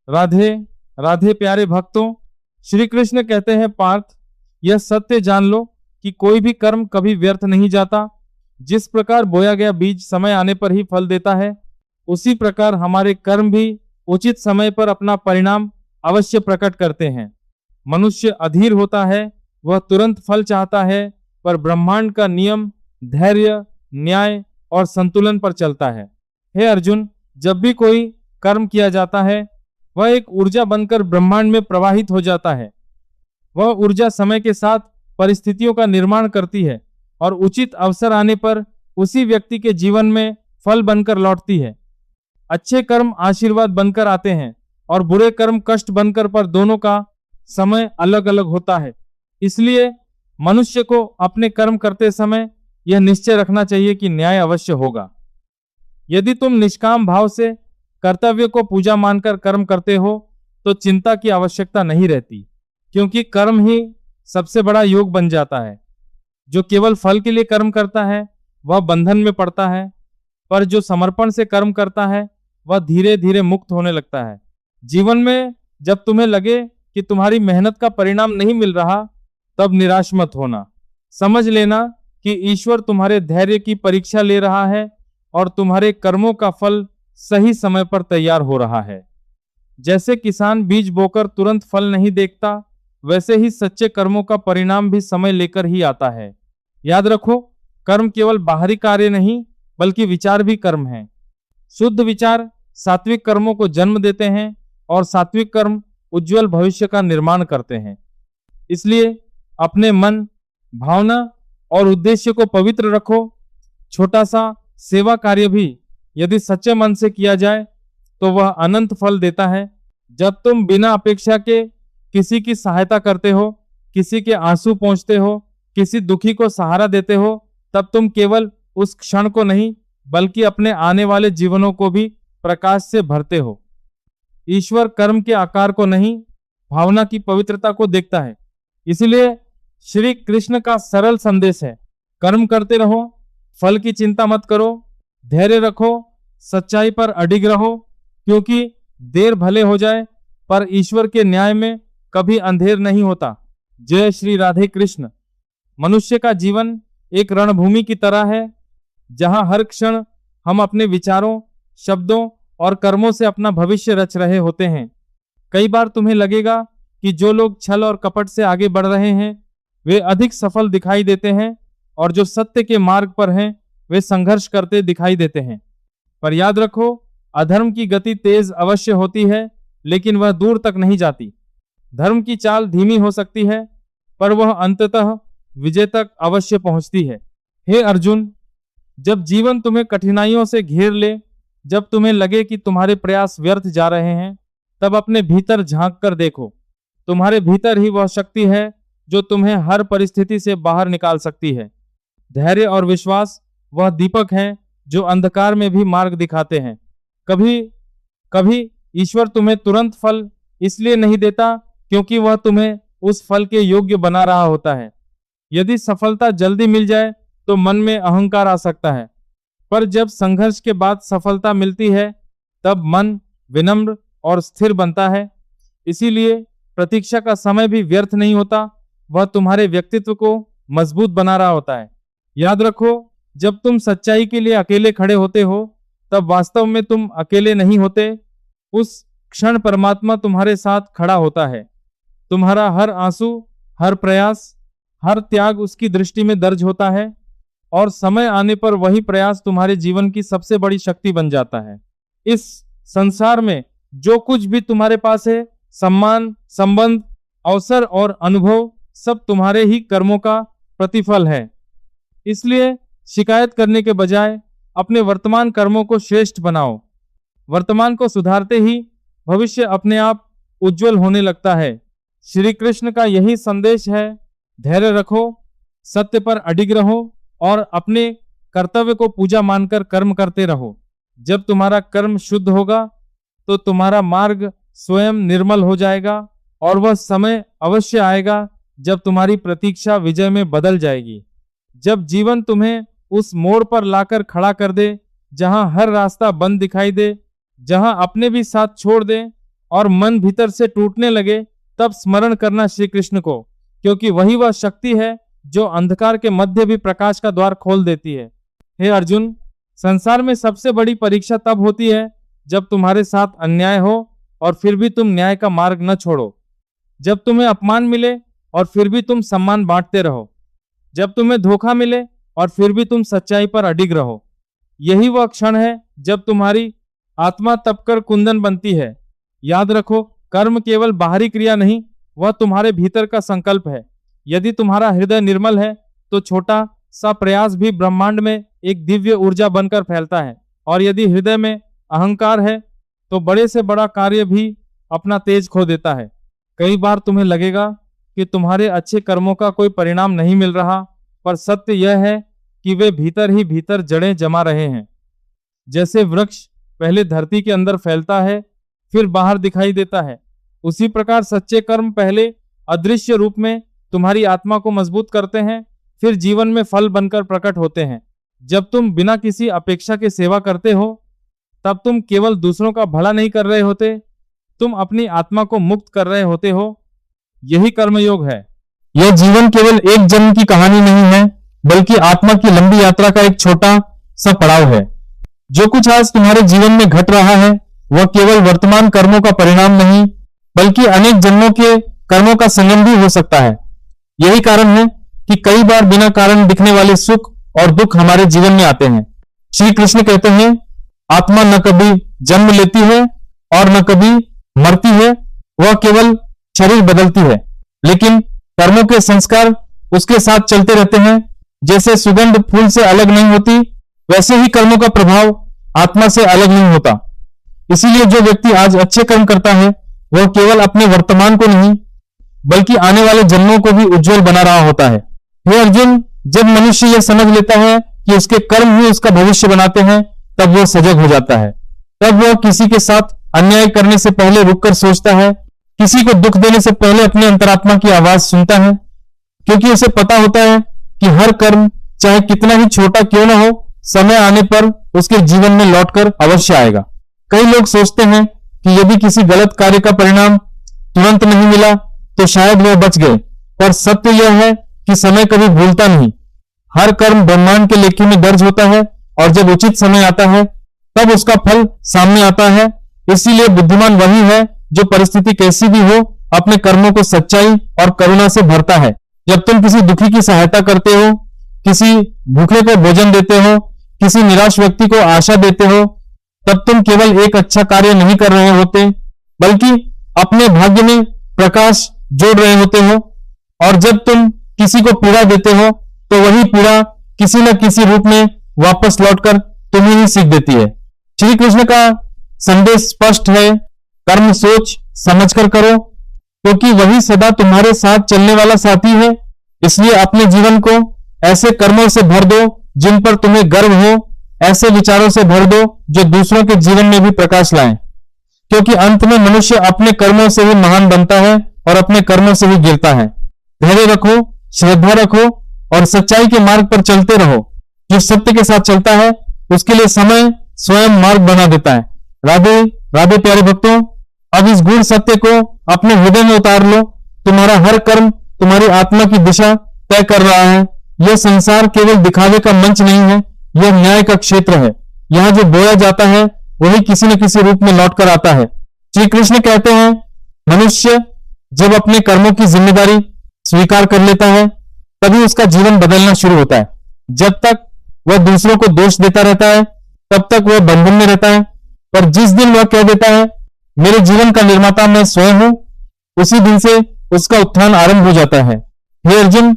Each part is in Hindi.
राधे राधे प्यारे भक्तों, श्री कृष्ण कहते हैं पार्थ, यह सत्य जान लो कि कोई भी कर्म कभी व्यर्थ नहीं जाता। जिस प्रकार बोया गया बीज समय आने पर ही फल देता है, उसी प्रकार हमारे कर्म भी उचित समय पर अपना परिणाम अवश्य प्रकट करते हैं। मनुष्य अधीर होता है, वह तुरंत फल चाहता है, पर ब्रह्मांड का नियम धैर्य, न्याय और संतुलन पर चलता है। हे अर्जुन, जब भी कोई कर्म किया जाता है, वह एक ऊर्जा बनकर ब्रह्मांड में प्रवाहित हो जाता है। वह ऊर्जा समय के साथ परिस्थितियों का निर्माण करती है और उचित अवसर आने पर उसी व्यक्ति के जीवन में फल बनकर लौटती है। अच्छे कर्म आशीर्वाद बनकर आते हैं और बुरे कर्म कष्ट बनकर, पर दोनों का समय अलग अलग होता है। इसलिए मनुष्य को अपने कर्म करते समय यह निश्चय रखना चाहिए कि न्याय अवश्य होगा। यदि तुम निष्काम भाव से कर्तव्य को पूजा मानकर कर्म करते हो तो चिंता की आवश्यकता नहीं रहती, क्योंकि कर्म ही सबसे बड़ा योग बन जाता है। जो केवल फल के लिए कर्म करता है वह बंधन में पड़ता है, पर जो समर्पण से कर्म करता है वह धीरे धीरे मुक्त होने लगता है। जीवन में जब तुम्हें लगे कि तुम्हारी मेहनत का परिणाम नहीं मिल रहा, तब निराश मत होना। समझ लेना कि ईश्वर तुम्हारे धैर्य की परीक्षा ले रहा है और तुम्हारे कर्मों का फल सही समय पर तैयार हो रहा है। जैसे किसान बीज बोकर तुरंत फल नहीं देखता, वैसे ही सच्चे कर्मों का परिणाम भी समय लेकर ही आता है। याद रखो, कर्म केवल बाहरी कार्य नहीं बल्कि विचार भी कर्म है। शुद्ध विचार सात्विक कर्मों को जन्म देते हैं और सात्विक कर्म उज्जवल भविष्य का निर्माण करते हैं। इसलिए अपने मन, भावना और उद्देश्य को पवित्र रखो। छोटा सा सेवा कार्य भी यदि सच्चे मन से किया जाए तो वह अनंत फल देता है। जब तुम बिना अपेक्षा के किसी की सहायता करते हो, किसी के आंसू पोंछते हो, किसी दुखी को सहारा देते हो, तब तुम केवल उस क्षण को नहीं बल्कि अपने आने वाले जीवनों को भी प्रकाश से भरते हो। ईश्वर कर्म के आकार को नहीं, भावना की पवित्रता को देखता है। इसलिए श्री कृष्ण का सरल संदेश है, कर्म करते रहो, फल की चिंता मत करो, धैर्य रखो, सच्चाई पर अडिग रहो, क्योंकि देर भले हो जाए पर ईश्वर के न्याय में कभी अंधेर नहीं होता। जय श्री राधे कृष्ण। मनुष्य का जीवन एक रणभूमि की तरह है, जहां हर क्षण हम अपने विचारों, शब्दों और कर्मों से अपना भविष्य रच रहे होते हैं। कई बार तुम्हें लगेगा कि जो लोग छल और कपट से आगे बढ़ रहे हैं वे अधिक सफल दिखाई देते हैं, और जो सत्य के मार्ग पर हैं वे संघर्ष करते दिखाई देते हैं। पर याद रखो, अधर्म की गति तेज अवश्य होती है, लेकिन वह दूर तक नहीं जाती। धर्म की चाल धीमी हो सकती है, पर वह अंततः विजय तक अवश्य पहुंचती है। हे अर्जुन, जब जीवन तुम्हें कठिनाइयों से घेर ले, जब तुम्हें लगे कि तुम्हारे प्रयास व्यर्थ जा रहे हैं, तब अपने भीतर झांक कर देखो। तुम्हारे भीतर ही वह शक्ति है जो तुम्हें हर परिस्थिति से बाहर निकाल सकती है। धैर्य और विश्वास वह दीपक हैं जो अंधकार में भी मार्ग दिखाते हैं। कभी कभी ईश्वर तुम्हें तुरंत फल इसलिए नहीं देता क्योंकि वह तुम्हें उस फल के योग्य बना रहा होता है। यदि सफलता जल्दी मिल जाए तो मन में अहंकार आ सकता है, पर जब संघर्ष के बाद सफलता मिलती है तब मन विनम्र और स्थिर बनता है। इसीलिए प्रतीक्षा का समय भी व्यर्थ नहीं होता, वह तुम्हारे व्यक्तित्व को मजबूत बना रहा होता है। याद रखो, जब तुम सच्चाई के लिए अकेले खड़े होते हो तब वास्तव में तुम अकेले नहीं होते। उस क्षण परमात्मा तुम्हारे साथ खड़ा होता है। तुम्हारा हर आंसू, हर प्रयास, हर त्याग उसकी दृष्टि में दर्ज होता है, और समय आने पर वही प्रयास तुम्हारे जीवन की सबसे बड़ी शक्ति बन जाता है। इस संसार में जो कुछ भी तुम्हारे पास है, सम्मान, संबंध, अवसर और अनुभव, सब तुम्हारे ही कर्मों का प्रतिफल है। इसलिए शिकायत करने के बजाय अपने वर्तमान कर्मों को श्रेष्ठ बनाओ। वर्तमान को सुधारते ही भविष्य अपने आप उज्जवल होने लगता है। श्री कृष्ण का यही संदेश है, धैर्य रखो, सत्य पर अडिग रहो और अपने कर्तव्य को पूजा मानकर कर्म करते रहो। जब तुम्हारा कर्म शुद्ध होगा तो तुम्हारा मार्ग स्वयं निर्मल हो जाएगा, और वह समय अवश्य आएगा जब तुम्हारी प्रतीक्षा विजय में बदल जाएगी। जब जीवन तुम्हें उस मोड़ पर लाकर खड़ा कर दे जहां हर रास्ता बंद दिखाई दे, जहां अपने भी साथ छोड़ दे और मन भीतर से टूटने लगे, तब स्मरण करना श्री कृष्ण को, क्योंकि वही वह शक्ति है जो अंधकार के मध्य भी प्रकाश का द्वार खोल देती है। हे अर्जुन, संसार में सबसे बड़ी परीक्षा तब होती है जब तुम्हारे साथ अन्याय हो और फिर भी तुम न्याय का मार्ग न छोड़ो, जब तुम्हें अपमान मिले और फिर भी तुम सम्मान बांटते रहो, जब तुम्हें धोखा मिले और फिर भी तुम सच्चाई पर अडिग रहो। यही वह क्षण है जब तुम्हारी आत्मा तपकर कुंदन बनती है। याद रखो, कर्म केवल बाहरी क्रिया नहीं, वह तुम्हारे भीतर का संकल्प है। यदि तुम्हारा हृदय निर्मल है तो छोटा सा प्रयास भी ब्रह्मांड में एक दिव्य ऊर्जा बनकर फैलता है, और यदि हृदय में अहंकार है तो बड़े से बड़ा कार्य भी अपना तेज खो देता है। कई बार तुम्हें लगेगा कि तुम्हारे अच्छे कर्मों का कोई परिणाम नहीं मिल रहा, पर सत्य यह है कि वे भीतर ही भीतर जड़ें जमा रहे हैं। जैसे वृक्ष पहले धरती के अंदर फैलता है फिर बाहर दिखाई देता है, उसी प्रकार सच्चे कर्म पहले अदृश्य रूप में तुम्हारी आत्मा को मजबूत करते हैं, फिर जीवन में फल बनकर प्रकट होते हैं। जब तुम बिना किसी अपेक्षा के सेवा करते हो तब तुम केवल दूसरों का भला नहीं कर रहे होते, तुम अपनी आत्मा को मुक्त कर रहे होते हो। यही कर्मयोग है। यह जीवन केवल एक जन्म की कहानी नहीं है, बल्कि आत्मा की लंबी यात्रा का एक छोटा सा पड़ाव है। जो कुछ आज तुम्हारे जीवन में घट रहा है वह केवल वर्तमान कर्मों का परिणाम नहीं, बल्कि अनेक जन्मों के कर्मों का संगम भी हो सकता है। यही कारण है कि कई बार बिना कारण दिखने वाले सुख और दुख हमारे जीवन में आते हैं। श्री कृष्ण कहते हैं, आत्मा न कभी जन्म लेती है और न कभी मरती है, वह केवल शरीर बदलती है, लेकिन कर्मों के संस्कार उसके साथ चलते रहते हैं। जैसे सुगंध फूल से अलग नहीं होती, वैसे ही कर्मों का प्रभाव आत्मा से अलग नहीं होता। इसीलिए जो व्यक्ति आज अच्छे कर्म करता है वह केवल अपने वर्तमान को नहीं बल्कि आने वाले जन्मों को भी उज्जवल बना रहा होता है। हे अर्जुन, जब मनुष्य यह समझ लेता है कि उसके कर्म ही उसका भविष्य बनाते हैं, तब वह सजग हो जाता है। तब वह किसी के साथ अन्याय करने से पहले रुककर सोचता है, किसी को दुख देने से पहले अपनी अंतरात्मा की आवाज सुनता है, क्योंकि उसे पता होता है कि हर कर्म चाहे कितना ही छोटा क्यों न हो, समय आने पर उसके जीवन में लौटकर अवश्य आएगा। कई लोग सोचते हैं कि यदि किसी गलत कार्य का परिणाम तुरंत नहीं मिला तो शायद वह बच गए, पर सत्य यह है कि समय कभी भूलता नहीं। हर कर्म ब्रह्मांड के लेखे में दर्ज होता है और जब उचित समय आता है तब उसका फल सामने आता है। इसीलिए बुद्धिमान वही है जो परिस्थिति कैसी भी हो अपने कर्मों को सच्चाई और करुणा से भरता है। जब तुम किसी दुखी की सहायता करते हो, किसी भूखे को भोजन देते हो, किसी निराश व्यक्ति को आशा देते हो, तब तुम केवल एक अच्छा कार्य नहीं कर रहे होते, बल्कि अपने भाग्य में प्रकाश जोड़ रहे होते हो। और जब तुम किसी को पीड़ा देते हो तो वही पीड़ा किसी न किसी रूप में वापस लौटकर तुम्हें ही सीख देती है। श्री कृष्ण का संदेश स्पष्ट है, कर्म सोच समझकर करो, क्योंकि वही सदा तुम्हारे साथ चलने वाला साथी है। इसलिए अपने जीवन को ऐसे कर्मों से भर दो जिन पर तुम्हें गर्व हो, ऐसे विचारों से भर दो जो दूसरों के जीवन में भी प्रकाश लाएं, क्योंकि अंत में मनुष्य अपने कर्मों से ही महान बनता है और अपने कर्मों से ही गिरता है। धैर्य रखो, श्रद्धा रखो और सच्चाई के मार्ग पर चलते रहो। जो सत्य के साथ चलता है उसके लिए समय स्वयं मार्ग बना देता है। राधे राधे प्यारे भक्तों, अब इस गूढ़ सत्य को अपने हृदय में उतार लो। तुम्हारा हर कर्म तुम्हारी आत्मा की दिशा तय कर रहा है। यह संसार केवल दिखावे का मंच नहीं है, यह न्याय का क्षेत्र है। यहाँ जो बोया जाता है वही किसी न किसी रूप में लौट कर आता है। श्री कृष्ण कहते हैं, मनुष्य जब अपने कर्मों की जिम्मेदारी स्वीकार कर लेता है तभी उसका जीवन बदलना शुरू होता है। जब तक वह दूसरों को दोष देता रहता है तब तक वह बंधन में रहता है, पर जिस दिन वह कह देता है मेरे जीवन का निर्माता मैं स्वयं हूं, उसी दिन से उसका उत्थान आरंभ हो जाता है। हे अर्जुन,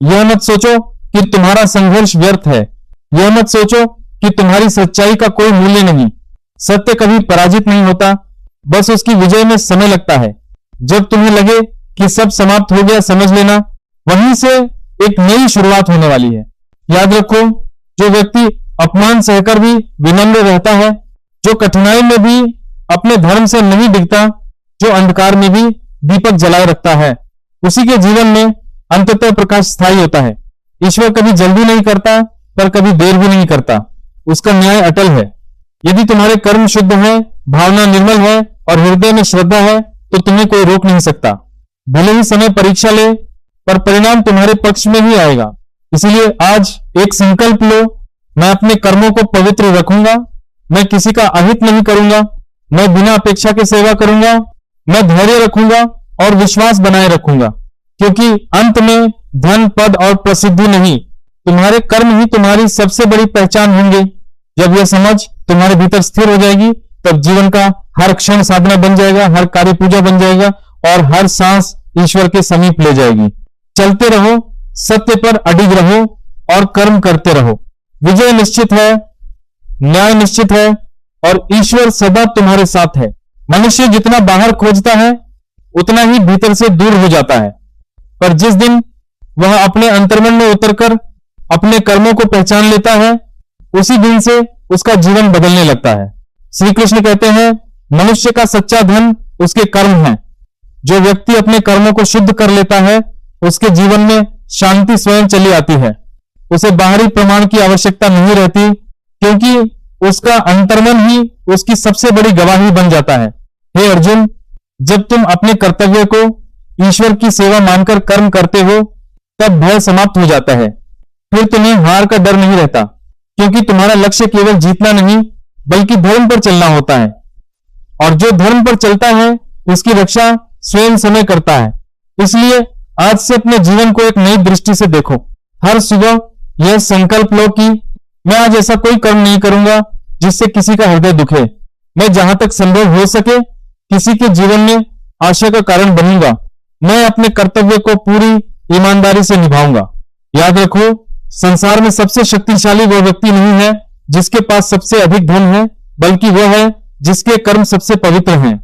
यह मत सोचो कि तुम्हारा संघर्ष व्यर्थ है, यह मत सोचो कि तुम्हारी सच्चाई का कोई मूल्य नहीं। सत्य कभी पराजित नहीं होता, बस उसकी विजय में समय लगता है। जब तुम्हें लगे कि सब समाप्त हो गया, समझ लेना वहीं से एक नई शुरुआत होने वाली है। याद रखो, जो व्यक्ति अपमान सहकर भी विनम्र रहता है, जो कठिनाई में भी अपने धर्म से नहीं डिगता, जो अंधकार में भी दीपक जलाए रखता है, उसी के जीवन में अंततः प्रकाश स्थायी होता है। ईश्वर कभी जल्दी नहीं करता, पर कभी देर भी नहीं करता। उसका न्याय अटल है। यदि तुम्हारे कर्म शुद्ध हैं भावना निर्मल है और हृदय में श्रद्धा है तो तुम्हें कोई रोक नहीं सकता। भले ही समय परीक्षा ले, पर परिणाम तुम्हारे पक्ष में ही आएगा। इसलिए आज एक संकल्प लो, मैं अपने कर्मों को पवित्र रखूंगा, मैं किसी का अहित नहीं करूंगा, मैं बिना अपेक्षा के सेवा करूंगा, मैं धैर्य रखूंगा और विश्वास बनाए रखूंगा, क्योंकि अंत में धन, पद और प्रसिद्धि नहीं, तुम्हारे कर्म ही तुम्हारी सबसे बड़ी पहचान होंगे। जब यह समझ तुम्हारे भीतर स्थिर हो जाएगी, तब जीवन का हर क्षण साधना बन जाएगा, हर कार्य पूजा बन जाएगा और हर सांस ईश्वर के समीप ले जाएगी। चलते रहो, सत्य पर अडिग रहो और कर्म करते रहो। विजय निश्चित है, न्याय निश्चित है और ईश्वर सदा तुम्हारे साथ है। मनुष्य जितना बाहर खोजता है उतना ही भीतर से दूर हो जाता है, पर जिस दिन वह अपने अंतर्मन में उतरकर अपने कर्मों को पहचान लेता है, उसी दिन से उसका जीवन बदलने लगता है। श्री कृष्ण कहते हैं, मनुष्य का सच्चा धन उसके कर्म हैं। जो व्यक्ति अपने कर्मों को शुद्ध कर लेता है, उसके जीवन में शांति स्वयं चली आती है। उसे बाहरी प्रमाण की आवश्यकता नहीं रहती, क्योंकि उसका अंतर्मन ही उसकी सबसे बड़ी गवाही बन जाता है। हे अर्जुन, जब तुम अपने कर्तव्य को ईश्वर की सेवा मानकर कर्म करते हो, तब भय समाप्त हो जाता है। फिर तुम्हें हार का डर नहीं रहता, क्योंकि तुम्हारा लक्ष्य केवल जीतना नहीं बल्कि धर्म पर चलना होता है, और जो धर्म पर चलता है उसकी रक्षा स्वयं समय करता है। इसलिए आज से अपने जीवन को एक नई दृष्टि से देखो। हर सुबह यह संकल्प लो कि मैं आज ऐसा कोई कर्म नहीं करूंगा जिससे किसी का हृदय दुखे। मैं जहां तक संभव हो सके किसी के जीवन में आशा का कारण बनूंगा। मैं अपने कर्तव्य को पूरी ईमानदारी से निभाऊंगा। याद रखो, संसार में सबसे शक्तिशाली वह व्यक्ति नहीं है जिसके पास सबसे अधिक धन है, बल्कि वह है जिसके कर्म सबसे पवित्र हैं।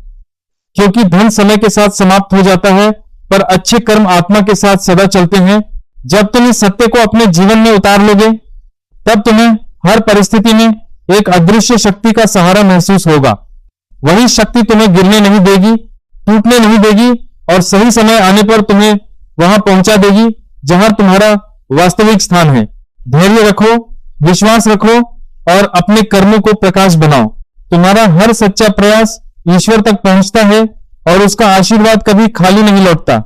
क्योंकि धन समय के साथ समाप्त हो जाता है, पर अच्छे कर्म आत्मा के साथ सदा चलते हैं। जब तुम इस सत्य को अपने जीवन में उतार लोगे, तब तुम्हें हर परिस्थिति में एक अदृश्य शक्ति का सहारा महसूस होगा। वही शक्ति तुम्हें गिरने नहीं देगी, टूटने नहीं देगी और सही समय आने पर तुम्हें वहां पहुंचा देगी जहां तुम्हारा वास्तविक स्थान है। धैर्य रखो, विश्वास रखो और अपने कर्मों को प्रकाश बनाओ। तुम्हारा हर सच्चा प्रयास ईश्वर तक पहुंचता है और उसका आशीर्वाद कभी खाली नहीं लौटता।